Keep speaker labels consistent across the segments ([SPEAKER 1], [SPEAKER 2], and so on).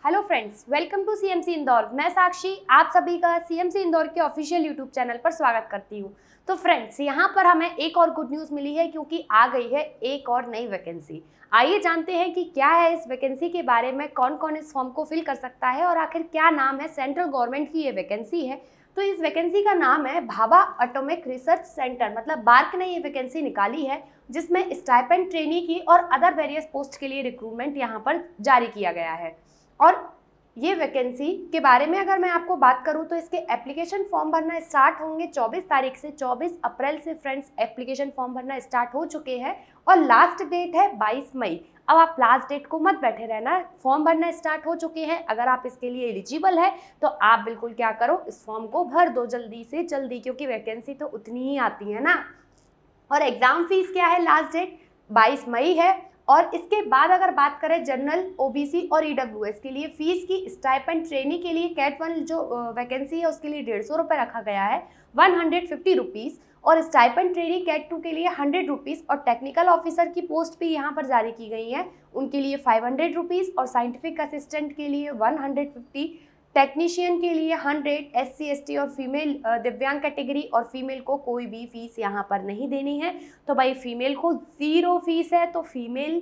[SPEAKER 1] Hello friends, welcome to CMC Indore. मैं साक्षी आप सभी का सीएमसी इंदौर के ऑफिशियल यूट्यूब चैनल पर स्वागत करती हूँ। तो फ्रेंड्स, यहाँ पर हमें एक और गुड न्यूज़ मिली है क्योंकि आ गई है एक और नई वैकेंसी। आइए जानते हैं कि क्या है इस वैकेंसी के बारे में, कौन कौन इस फॉर्म को फिल कर सकता है और आखिर क्या नाम है। सेंट्रल गवर्नमेंट की ये वैकेंसी है। तो इस वैकेंसी का नाम है भाभा एटॉमिक रिसर्च सेंटर, मतलब बार्क ने ये वैकेंसी निकाली है जिसमें स्टाइपेंड ट्रेनी की और अदर वेरियस पोस्ट के लिए रिक्रूटमेंट यहाँ पर जारी किया गया है। और ये वैकेंसी के बारे में अगर मैं आपको बात करूं तो इसके एप्लीकेशन फॉर्म भरना स्टार्ट होंगे 24 तारीख से। 24 अप्रैल से फ्रेंड्स एप्लीकेशन फॉर्म भरना स्टार्ट हो चुके हैं और लास्ट डेट है 22 मई। अब आप लास्ट डेट को मत बैठे रहना, फॉर्म भरना स्टार्ट हो चुके हैं। अगर आप इसके लिए एलिजिबल है तो आप बिल्कुल क्या करो, इस फॉर्म को भर दो जल्दी से जल्दी, क्योंकि वैकेंसी तो उतनी ही आती है ना। और एग्जाम फीस क्या है, लास्ट डेट 22 मई है। और इसके बाद अगर बात करें जनरल, ओबीसी और ईडब्ल्यूएस के लिए फीस की, स्टाइपेंड ट्रेनी के लिए कैट 1 जो वैकेंसी है उसके लिए 150 रुपये रखा गया है, 150 रुपीज़। और स्टाइपेंड ट्रेनी कैट 2 के लिए 100 रुपीज़। और टेक्निकल ऑफिसर की पोस्ट भी यहाँ पर जारी की गई है, उनके लिए 500 रुपीज़। और साइंटिफिक असिस्टेंट के लिए 150, टेक्नीशियन के लिए 100, SC ST और फीमेल दिव्यांग कैटेगरी और फीमेल को कोई भी फीस यहाँ पर नहीं देनी है। तो भाई फीमेल को 0 फीस है। तो फीमेल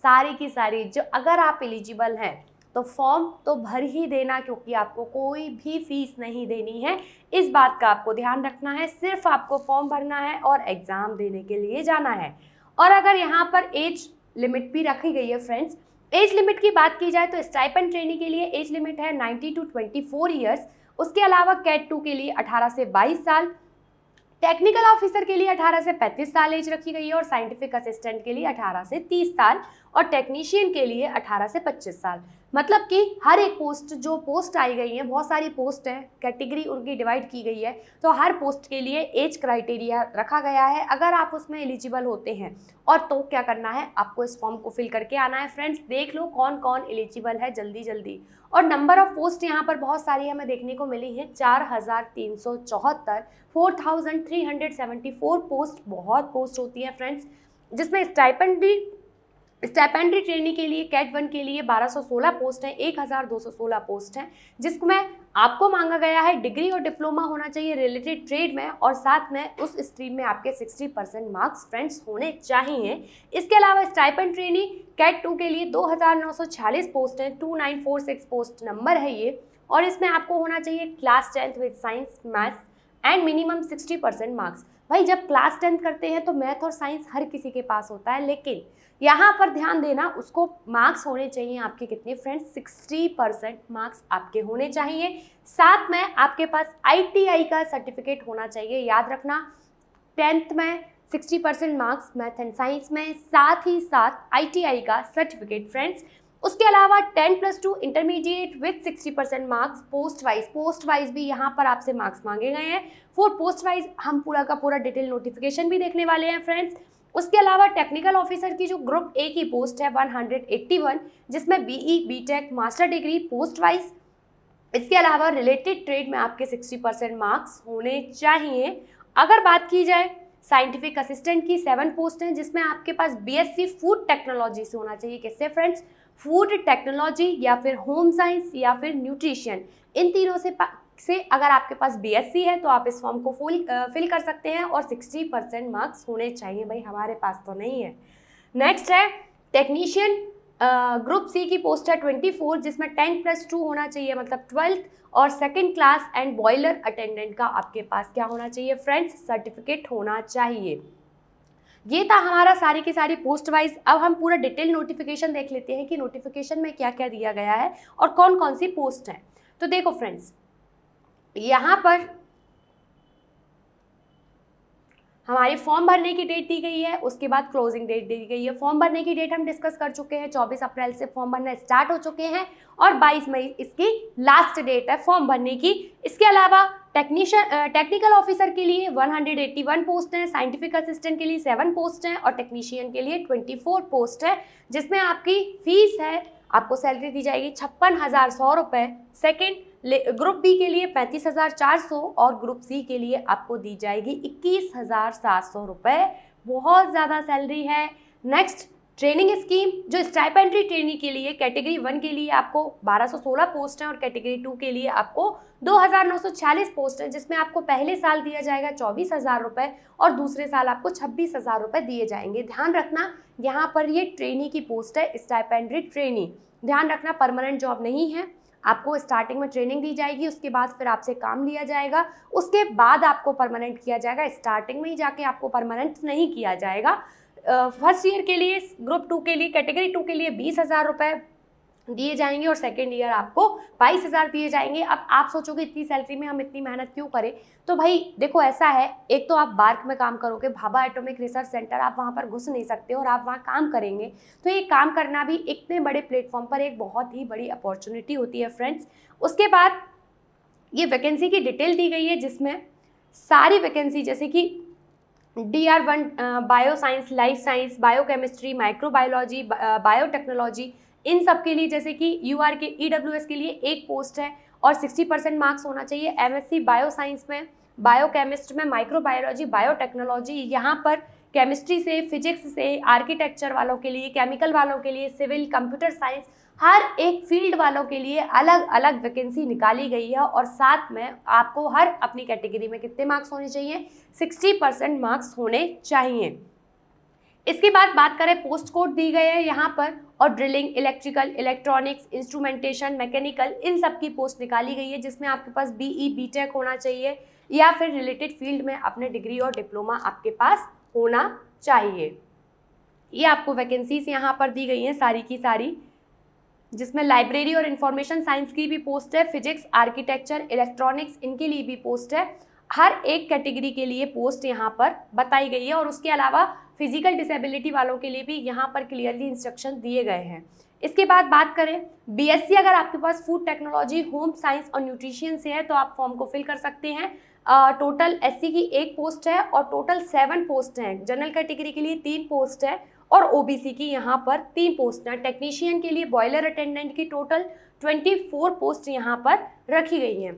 [SPEAKER 1] सारी की सारी जो, अगर आप एलिजिबल हैं तो फॉर्म तो भर ही देना, क्योंकि आपको कोई भी फीस नहीं देनी है। इस बात का आपको ध्यान रखना है, सिर्फ आपको फॉर्म भरना है और एग्ज़ाम देने के लिए जाना है। और अगर यहाँ पर एज लिमिट भी रखी गई है फ्रेंड्स, एज लिमिट की बात की जाए तो स्टाइपेंड ट्रेनी के लिए एज लिमिट है 90 to 24 ईयर्स। उसके अलावा कैट 2 के लिए 18 से 22 साल, टेक्निकल ऑफिसर के लिए 18 से 35 साल एज रखी गई है, और साइंटिफिक असिस्टेंट के लिए 18 से 30 साल, और टेक्नीशियन के लिए 18 से 25 साल। मतलब कि हर एक पोस्ट, जो पोस्ट आई गई है, बहुत सारी पोस्ट है, कैटेगरी उनकी डिवाइड की गई है, तो हर पोस्ट के लिए एज क्राइटेरिया रखा गया है। अगर आप उसमें एलिजिबल होते हैं और तो क्या करना है, आपको इस फॉर्म को फिल करके आना है। फ्रेंड्स देख लो कौन कौन एलिजिबल है जल्दी जल्दी। और नंबर ऑफ पोस्ट यहाँ पर बहुत सारी हमें देखने को मिली है, 4374, 4374 पोस्ट। बहुत पोस्ट होती है फ्रेंड्स, जिसमें स्टाइपेंड्री ट्रेनी के लिए कैट 1 के लिए 1216 पोस्ट हैं, 1216 पोस्ट हैं, जिसमें आपको मांगा गया है डिग्री और डिप्लोमा होना चाहिए रिलेटेड ट्रेड में, और साथ में उस स्ट्रीम में आपके 60% मार्क्स फ्रेंड्स होने चाहिए। इसके अलावा स्टाइपेंड ट्रेनी कैट 2 के लिए 2946 पोस्ट हैं, 2946 पोस्ट नंबर है ये। और इसमें आपको होना चाहिए class 10th with science, maths and minimum 60% marks. भाई जब क्लास 10th करते हैं तो मैथ और साइंस हर किसी के पास होता है, लेकिन यहाँ पर ध्यान देना, उसको मार्क्स होने चाहिए आपके कितने फ्रेंड्स, 60% मार्क्स आपके होने चाहिए। साथ में आपके पास ITI का सर्टिफिकेट होना चाहिए। याद रखना, 10th में 60% मार्क्स मैथ एंड साइंस में, साथ ही साथ ITI का सर्टिफिकेट फ्रेंड्स। उसके अलावा 10+2 intermediate with 60% marks. Post wise भी यहाँ पर आपसे मार्क्स मांगे गए हैं। फॉर पोस्ट वाइज हम पूरा का पूरा डिटेल नोटिफिकेशन भी देखने वाले हैं फ्रेंड्स। उसके अलावा टेक्निकल ऑफिसर की जो ग्रुप A की पोस्ट है 181, जिसमें BE BTech master degree post wise. इसके अलावा रिलेटेड ट्रेड में आपके 60% मार्क्स होने चाहिए। अगर बात की जाए साइंटिफिक असिस्टेंट की 7 पोस्ट हैं, जिसमें आपके पास BSc फूड टेक्नोलॉजी से होना चाहिए। किससे फ्रेंड्स, फूड टेक्नोलॉजी या फिर होम साइंस या फिर न्यूट्रिशन, इन तीनों से अगर आपके पास BSc है तो आप इस फॉर्म को फिल कर सकते हैं, और 60% मार्क्स होने चाहिए। भाई हमारे पास तो नहीं है। नेक्स्ट है टेक्नीशियन ग्रुप C की पोस्ट है 24, जिसमें 10+2 होना चाहिए, मतलब 12th और second class and boiler attendant का आपके पास क्या होना चाहिए फ्रेंड्स, सर्टिफिकेट होना चाहिए। ये था हमारा सारी की सारी पोस्ट वाइज। अब हम पूरा डिटेल नोटिफिकेशन देख लेते हैं कि नोटिफिकेशन में क्या क्या दिया गया है और कौन कौन सी पोस्ट है। तो देखो फ्रेंड्स, यहाँ पर हमारी फॉर्म भरने की डेट दी गई है, उसके बाद क्लोजिंग डेट दी गई है। फॉर्म भरने की डेट हम डिस्कस कर चुके हैं, 24 अप्रैल से फॉर्म भरना स्टार्ट हो चुके हैं, और 22 मई इसकी लास्ट डेट है फॉर्म भरने की। इसके अलावा टेक्निकल ऑफिसर के लिए 181 पोस्ट हैं, साइंटिफिक असिस्टेंट के लिए 7 पोस्ट हैं, और टेक्नीशियन के लिए 24 पोस्ट है, जिसमें आपकी फीस है, आपको सैलरी दी जाएगी 56,100 रुपये। सेकेंड ग्रुप B के लिए 35,400, और ग्रुप C के लिए आपको दी जाएगी 21,700 रुपये। बहुत ज़्यादा सैलरी है। नेक्स्ट ट्रेनिंग स्कीम जो स्टाइपेंडरी ट्रेनी के लिए कैटेगरी 1 के लिए आपको 1216 पोस्ट हैं और कैटेगरी 2 के लिए आपको 2946 पोस्ट हैं, जिसमें आपको पहले साल दिया जाएगा 24,000 रुपये और दूसरे साल आपको 26,000 रुपये दिए जाएंगे। ध्यान रखना यहाँ पर ये ट्रेनी की पोस्ट है, स्टाइपेंडरी ट्रेनी। ध्यान रखना परमानेंट जॉब नहीं है, आपको स्टार्टिंग में ट्रेनिंग दी जाएगी, उसके बाद फिर आपसे काम लिया जाएगा, उसके बाद आपको परमानेंट किया जाएगा। स्टार्टिंग में ही जाके आपको परमानेंट नहीं किया जाएगा। फर्स्ट ईयर के लिए ग्रुप 2 के लिए कैटेगरी 2 के लिए 20,000 रुपये दिए जाएंगे और सेकेंड ईयर आपको 22,000 दिए जाएंगे। अब आप सोचोगे इतनी सैलरी में हम इतनी मेहनत क्यों करें, तो भाई देखो ऐसा है, एक तो आप बार्क में काम करोगे, भाभा एटॉमिक रिसर्च सेंटर, आप वहाँ पर घुस नहीं सकते और आप वहाँ काम करेंगे, तो ये काम करना भी इतने बड़े प्लेटफॉर्म पर एक बहुत ही बड़ी अपॉर्चुनिटी होती है फ्रेंड्स। उसके बाद ये वैकेंसी की डिटेल दी गई है, जिसमें सारी वैकेंसी जैसे कि DR1 bio science, life science, biochemistry, microbiology, biotechnology, इन सब के लिए जैसे कि UR के EWS के लिए एक पोस्ट है और 60% मार्क्स होना चाहिए। MSc बायो साइंस में, बायोकेमिस्ट में, माइक्रोबायोलॉजी, बायोटेक्नोलॉजी, यहाँ पर केमिस्ट्री से, फिजिक्स से, आर्किटेक्चर वालों के लिए, केमिकल वालों के लिए, सिविल, कंप्यूटर साइंस, हर एक फील्ड वालों के लिए अलग अलग वैकेंसी निकाली गई है और साथ में आपको हर अपनी कैटेगरी में कितने मार्क्स होने चाहिए, 60% मार्क्स होने चाहिए। इसके बाद बात करें पोस्ट कोड दी गए हैं यहाँ पर, और drilling, electrical, electronics, instrumentation, mechanical, इन सब की पोस्ट निकाली गई है, जिसमें आपके पास BE BTech होना चाहिए या फिर रिलेटेड फील्ड में अपने डिग्री और डिप्लोमा आपके पास होना चाहिए। ये आपको वैकेंसीज यहाँ पर दी गई हैं सारी की सारी, जिसमें लाइब्रेरी और इंफॉर्मेशन साइंस की भी पोस्ट है, फिजिक्स, आर्किटेक्चर, इलेक्ट्रॉनिक्स, इनके लिए भी पोस्ट है। हर एक कैटेगरी के लिए पोस्ट यहाँ पर बताई गई है और उसके अलावा फिजिकल डिसेबिलिटी वालों के लिए भी यहाँ पर क्लियरली इंस्ट्रक्शन दिए गए हैं। इसके बाद बात करें BSc, अगर आपके पास फूड टेक्नोलॉजी, होम साइंस और न्यूट्रिशन से है तो आप फॉर्म को फिल कर सकते हैं। टोटल SC की एक पोस्ट है और टोटल 7 पोस्ट हैं। जनरल कैटेगरी के लिए 3 पोस्ट है और OBC की यहाँ पर 3 पोस्ट हैं। टेक्नीशियन के लिए बॉयलर अटेंडेंट की टोटल 24 पोस्ट यहाँ पर रखी गई हैं।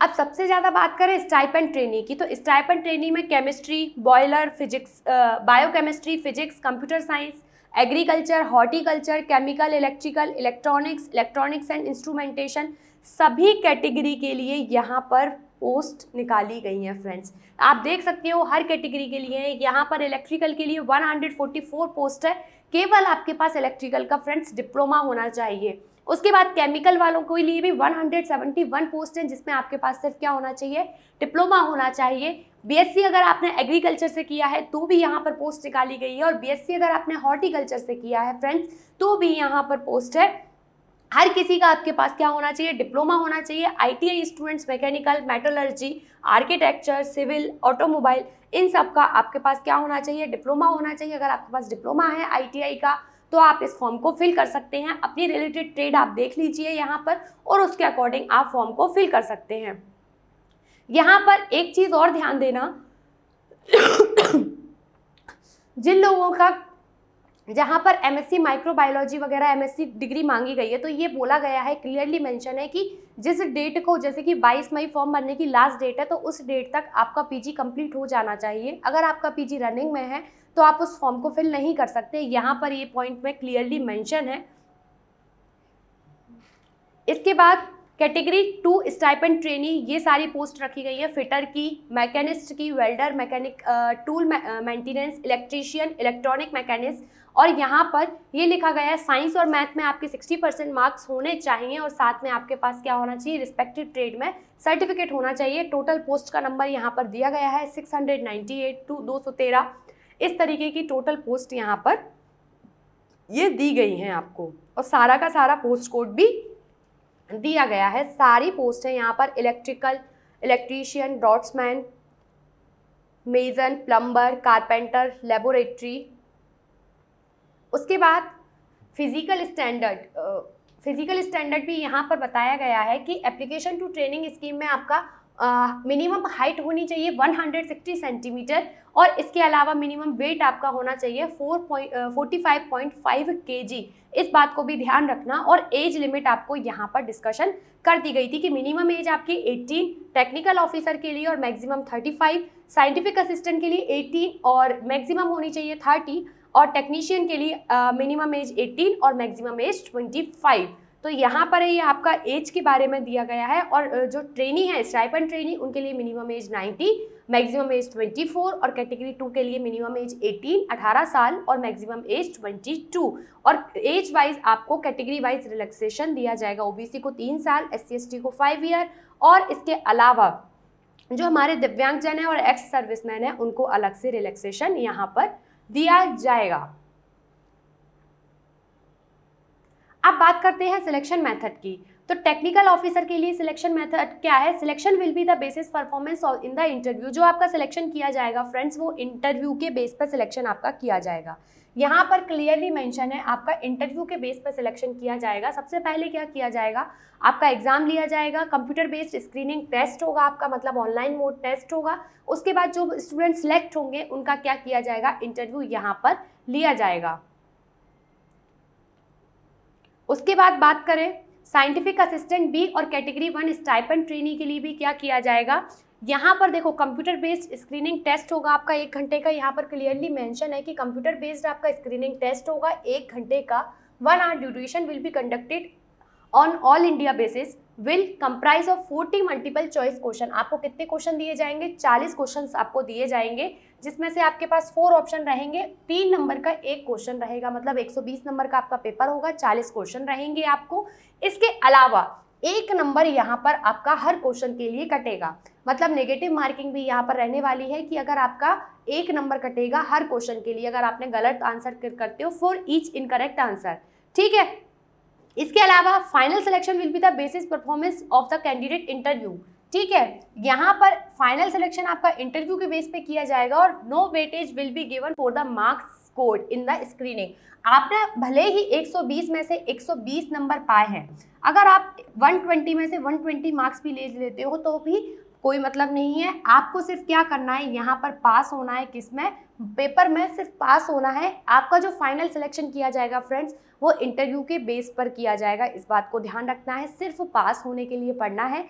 [SPEAKER 1] अब सबसे ज़्यादा बात करें स्टाइपेंड ट्रेनी की, तो स्टाइपेंड ट्रेनी में chemistry, boiler, physics, biochemistry, physics, computer science, agriculture, horticulture, chemical, electrical, electronics and instrumentation, सभी कैटेगरी के लिए यहाँ पर पोस्ट निकाली गई हैं फ्रेंड्स। आप देख सकते हो हर कैटेगरी के लिए यहाँ पर इलेक्ट्रिकल के लिए 144 पोस्ट है, केवल आपके पास इलेक्ट्रिकल का फ्रेंड्स डिप्लोमा होना चाहिए। उसके बाद केमिकल वालों के लिए भी 171 पोस्ट हैं, जिसमें आपके पास सिर्फ क्या होना चाहिए, डिप्लोमा होना चाहिए। BSc अगर आपने एग्रीकल्चर से किया है तो भी यहाँ पर पोस्ट निकाली गई है और BSc अगर आपने हॉर्टिकल्चर से किया है फ्रेंड्स तो भी यहाँ पर पोस्ट है। हर किसी का आपके पास क्या होना चाहिए, डिप्लोमा होना चाहिए। ITI students mechanical, metallurgy, architecture, civil, automobile, इन सब का आपके पास क्या होना चाहिए, डिप्लोमा होना चाहिए। अगर आपके पास डिप्लोमा है ITI का तो आप इस फॉर्म को फिल कर सकते हैं। अपनी रिलेटेड ट्रेड आप देख लीजिए यहाँ पर और उसके अकॉर्डिंग आप फॉर्म को फिल कर सकते हैं। यहाँ पर एक चीज़ और ध्यान देना, जिन लोगों का जहाँ पर MSc माइक्रोबायोलॉजी वगैरह MSc डिग्री मांगी गई है तो ये बोला गया है, क्लियरली मेंशन है कि जिस डेट को, जैसे कि 22 मई फॉर्म भरने की लास्ट डेट है, तो उस डेट तक आपका PG कंप्लीट हो जाना चाहिए। अगर आपका PG रनिंग में है तो आप उस फॉर्म को फिल नहीं कर सकते, यहाँ पर ये पॉइंट में क्लियरली मेंशन है। इसके बाद कैटेगरी 2 स्टाइपेंड ट्रेनी, ये सारी पोस्ट रखी गई है, फिटर की, मैकेनिस्ट की, welder, mechanic, tool maintenance, electrician, electronic machinist, और यहाँ पर ये लिखा गया है साइंस और मैथ में आपके 60% मार्क्स होने चाहिए और साथ में आपके पास क्या होना चाहिए, रिस्पेक्टिव ट्रेड में सर्टिफिकेट होना चाहिए। टोटल पोस्ट का नंबर यहाँ पर दिया गया है 698 to 213। इस तरीके की टोटल पोस्ट यहाँ पर ये दी गई हैं आपको और सारा का सारा पोस्ट कोड भी दिया गया है। सारी पोस्ट है यहाँ पर, electrical, electrician, draughtsman, mason, plumber, carpenter, laboratory. उसके बाद फिजिकल स्टैंडर्ड भी यहाँ पर बताया गया है कि एप्लीकेशन टू ट्रेनिंग स्कीम में आपका मिनिमम हाइट होनी चाहिए 160 सेंटीमीटर और इसके अलावा मिनिमम वेट आपका होना चाहिए 45.5 kg। इस बात को भी ध्यान रखना और एज लिमिट आपको यहाँ पर डिस्कशन कर दी गई थी कि मिनिमम एज आपकी 18, टेक्निकल ऑफिसर के लिए और मैक्सिमम 35, साइंटिफिक असिस्टेंट के लिए 18 और मैक्सिमम होनी चाहिए 30 और टेक्नीशियन के लिए मिनिमम एज 18 और मैक्सिमम एज 25। तो यहाँ पर ये आपका एज के बारे में दिया गया है। और जो ट्रेनी है, स्टाइपेंड ट्रेनी, उनके लिए मिनिमम एज 90, मैक्सिमम एज 24 और कैटेगरी 2 के लिए मिनिमम एज 18 साल और मैक्सिमम एज 22। और एज वाइज आपको कैटेगरी वाइज रिलैक्सेशन दिया जाएगा। ओबीसी को 3 साल, SC/ST को 5 ईयर, और इसके अलावा जो हमारे दिव्यांगजन है और एक्स सर्विसमैन है उनको अलग से रिलैक्सेशन यहाँ पर दिया जाएगा। अब बात करते हैं सिलेक्शन मेथड की। तो टेक्निकल ऑफिसर के लिए सिलेक्शन मेथड क्या है? Selection will be the basis performance in the interview. जो आपका सिलेक्शन किया जाएगा फ्रेंड्स, वो इंटरव्यू के बेस पर सिलेक्शन आपका किया जाएगा। यहाँ पर क्लियरली मेंशन है आपका इंटरव्यू के बेस पर सिलेक्शन किया जाएगा। सबसे पहले क्या किया जाएगा, आपका एग्जाम लिया जाएगा, कंप्यूटर बेस्ड स्क्रीनिंग टेस्ट होगा आपका, मतलब ऑनलाइन मोड टेस्ट होगा। उसके बाद जो स्टूडेंट सिलेक्ट होंगे उनका क्या किया जाएगा, इंटरव्यू यहाँ पर लिया जाएगा। उसके बाद बात करें साइंटिफिक असिस्टेंट बी और कैटेगरी 1 स्टाइपेंड ट्रेनी के लिए भी क्या किया जाएगा। यहाँ पर देखो कंप्यूटर बेस्ड स्क्रीनिंग टेस्ट होगा आपका 1 घंटे का। यहाँ पर क्लियरली मेंशन है कि कंप्यूटर बेस्ड आपका स्क्रीनिंग टेस्ट होगा 1 घंटे का। 1 hour duration will be conducted on all India basis, will comprise of 40 multiple choice question. आपको कितने क्वेश्चन दिए जाएंगे? 40 क्वेश्चन आपको दिए जाएंगे, जिसमें से आपके पास 4 ऑप्शन रहेंगे। 3 नंबर का 1 क्वेश्चन रहेगा, मतलब 120 नंबर का आपका पेपर होगा। 40 क्वेश्चन रहेंगे आपको। इसके अलावा 1 नंबर यहाँ पर आपका हर क्वेश्चन के लिए कटेगा, मतलब नेगेटिव मार्किंग भी यहाँ पर रहने वाली है कि अगर आपका 1 नंबर कटेगा हर क्वेश्चन के लिए अगर आपने गलत आंसर करते हो, फॉर ईच इनकरेक्ट आंसर। ठीक है। इसके अलावा final selection will be the basis performance of the candidate interview. ठीक है, यहाँ पर फाइनल सिलेक्शन आपका इंटरव्यू के बेस पे किया जाएगा और no weightage will be given for the marks scored in the screening. आपने भले ही 120 में से 120 नंबर पाए हैं, अगर आप 120 में से 120 मार्क्स भी ले लेते हो तो भी कोई मतलब नहीं है। आपको सिर्फ क्या करना है, यहाँ पर पास होना है। किसमें? पेपर में सिर्फ पास होना है। आपका जो फाइनल सिलेक्शन किया जाएगा फ्रेंड्स, वो इंटरव्यू के बेस पर किया जाएगा। इस बात को ध्यान रखना है, सिर्फ पास होने के लिए पढ़ना है।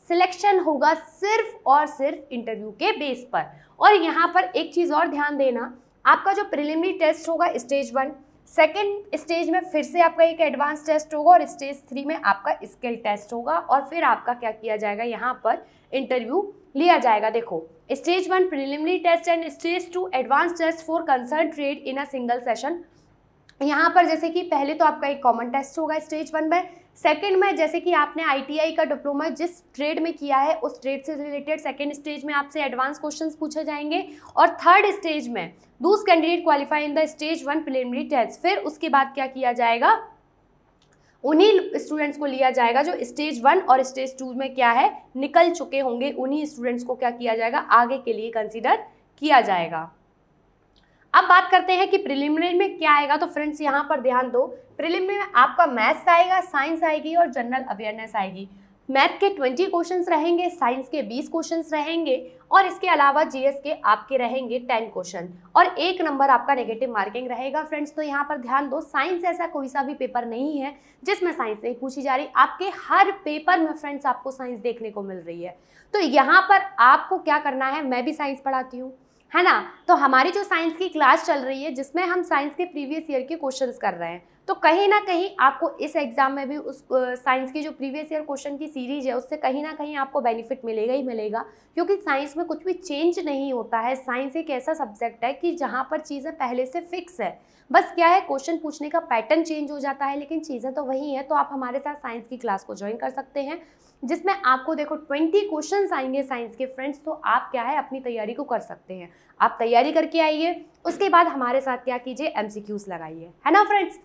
[SPEAKER 1] सिलेक्शन होगा सिर्फ और सिर्फ इंटरव्यू के बेस पर। और यहाँ पर एक चीज़ और ध्यान देना, आपका जो प्रिलिमिनरी टेस्ट होगा स्टेज 1, सेकेंड स्टेज में फिर से आपका एक एडवांस टेस्ट होगा और स्टेज 3 में आपका स्किल टेस्ट होगा और फिर आपका क्या किया जाएगा, यहाँ पर इंटरव्यू लिया जाएगा। देखो, stage 1 preliminary test and stage 2 advance test for concern trade in a single session. यहाँ पर जैसे कि पहले तो आपका एक कॉमन टेस्ट होगा स्टेज 1 में, सेकंड में जैसे कि आपने ITI का डिप्लोमा जिस ट्रेड में किया है उस ट्रेड से रिलेटेड सेकंड स्टेज में आपसे एडवांस क्वेश्चंस पूछे जाएंगे। और थर्ड स्टेज में दूस candidate qualify in the stage 1 preliminary test. फिर उसके बाद क्या किया जाएगा, उन्हीं स्टूडेंट्स को लिया जाएगा जो स्टेज 1 और स्टेज 2 में क्या है निकल चुके होंगे। उन्हीं स्टूडेंट्स को क्या किया जाएगा, आगे के लिए कंसिडर किया जाएगा। अब बात करते हैं कि प्रिलिमिनरी में क्या आएगा। तो फ्रेंड्स यहाँ पर ध्यान दो, प्रिलिमिनरी में आपका मैथ्स आएगा, साइंस आएगी और जनरल अवेयरनेस आएगी। मैथ के 20 क्वेश्चंस रहेंगे, साइंस के 20 क्वेश्चंस रहेंगे और इसके अलावा जीएस के आपके रहेंगे 10 क्वेश्चन और 1 नंबर आपका नेगेटिव मार्किंग रहेगा फ्रेंड्स। तो यहाँ पर ध्यान दो, साइंस ऐसा कोई सा भी पेपर नहीं है जिसमें साइंस नहीं पूछी जा रही। आपके हर पेपर में फ्रेंड्स आपको साइंस देखने को मिल रही है। तो यहाँ पर आपको क्या करना है, मैं भी साइंस पढ़ाती हूँ, है ना। तो हमारी जो साइंस की क्लास चल रही है जिसमें हम साइंस के प्रीवियस ईयर के क्वेश्चंस कर रहे हैं, तो कहीं ना कहीं आपको इस एग्जाम में भी उस साइंस की जो प्रीवियस ईयर क्वेश्चन की सीरीज है उससे कहीं ना कहीं आपको बेनिफिट मिलेगा ही मिलेगा, क्योंकि साइंस में कुछ भी चेंज नहीं होता है। साइंस एक ऐसा सब्जेक्ट है कि जहाँ पर चीज़ें पहले से फिक्स है, बस क्या है क्वेश्चन पूछने का पैटर्न चेंज हो जाता है, लेकिन चीज़ें तो वही है। तो आप हमारे साथ साइंस की क्लास को ज्वाइन कर सकते हैं जिसमें आपको देखो 20 क्वेश्चंस आएंगे साइंस के फ्रेंड्स। तो आप क्या है अपनी तैयारी को कर सकते हैं, आप तैयारी करके आइए, उसके बाद हमारे साथ क्या कीजिए MCQs लगाइए, है ना फ्रेंड्स।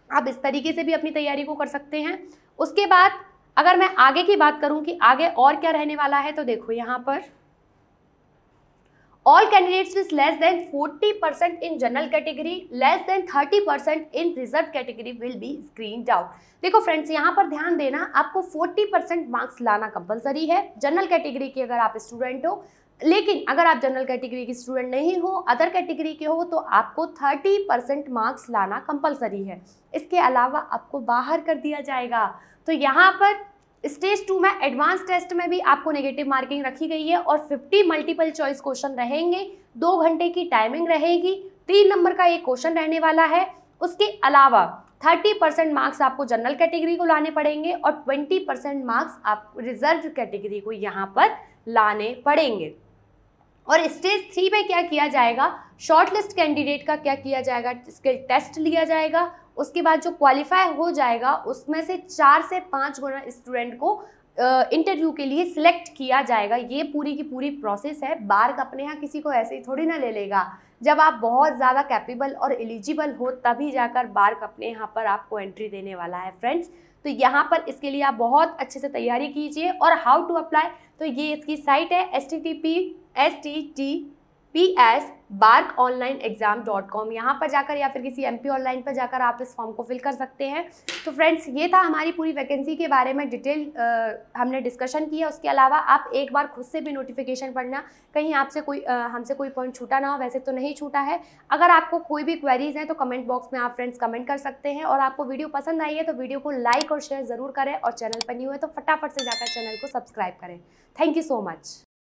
[SPEAKER 1] आप इस तरीके से भी अपनी तैयारी को कर सकते हैं। उसके बाद अगर मैं आगे की बात करूं कि आगे और क्या रहने वाला है, तो देखो यहाँ पर all candidates with less than 40% in general category, less than 30% in reserved category will be screened out। देखो फ्रेंड्स यहाँ पर ध्यान देना, आपको 40% मार्क्स लाना कंपलसरी है जनरल कैटेगरी की अगर आप स्टूडेंट हो। लेकिन अगर आप जनरल कैटेगरी की स्टूडेंट नहीं हो, अदर कैटेगरी के हो, तो आपको 30% मार्क्स लाना कंपलसरी है। इसके अलावा आपको बाहर कर दिया जाएगा। तो यहाँ पर स्टेज 2 में एडवांस टेस्ट में भी आपको नेगेटिव मार्किंग रखी गई है और 50 मल्टीपल चॉइस क्वेश्चन रहेंगे, 2 घंटे की टाइमिंग रहेगी। 3 नंबर का एक क्वेश्चन रहने वाला है। उसके अलावा 30% मार्क्स आपको जनरल कैटेगरी को लाने पड़ेंगे और 20% मार्क्स आप रिजर्व कैटेगरी को यहाँ पर लाने पड़ेंगे। और स्टेज 3 पे क्या किया जाएगा, शॉर्ट लिस्ट कैंडिडेट का क्या किया जाएगा, स्किल टेस्ट लिया जाएगा। उसके बाद जो क्वालिफाई हो जाएगा उसमें से 4 से 5 गुना स्टूडेंट को इंटरव्यू के लिए सिलेक्ट किया जाएगा। ये पूरी की पूरी प्रोसेस है। बार्क अपने यहाँ किसी को ऐसे ही थोड़ी ना ले लेगा। जब आप बहुत ज़्यादा कैपेबल और एलिजिबल हो तभी जाकर बार्क अपने यहाँ पर आपको एंट्री देने वाला है फ्रेंड्स। तो यहाँ पर इसके लिए आप बहुत अच्छे से तैयारी कीजिए। और हाउ टू अप्लाई, तो ये इसकी साइट है https://barkonlineexam.com। यहाँ पर जाकर या फिर किसी MP ऑनलाइन पर जाकर आप इस फॉर्म को फिल कर सकते हैं। तो फ्रेंड्स ये था हमारी पूरी वैकेंसी के बारे में डिटेल हमने डिस्कशन किया। उसके अलावा आप एक बार खुद से भी नोटिफिकेशन पढ़ना, कहीं आपसे हमसे कोई पॉइंट छूटा ना हो। वैसे तो नहीं छूटा है। अगर आपको कोई भी क्वेरीज हैं तो कमेंट बॉक्स में आप फ्रेंड्स कमेंट कर सकते हैं। और आपको वीडियो पसंद आई है तो वीडियो को लाइक और शेयर ज़रूर करें। और चैनल पर न्यू है तो फटाफट से जाकर चैनल को सब्सक्राइब करें। Thank you so much.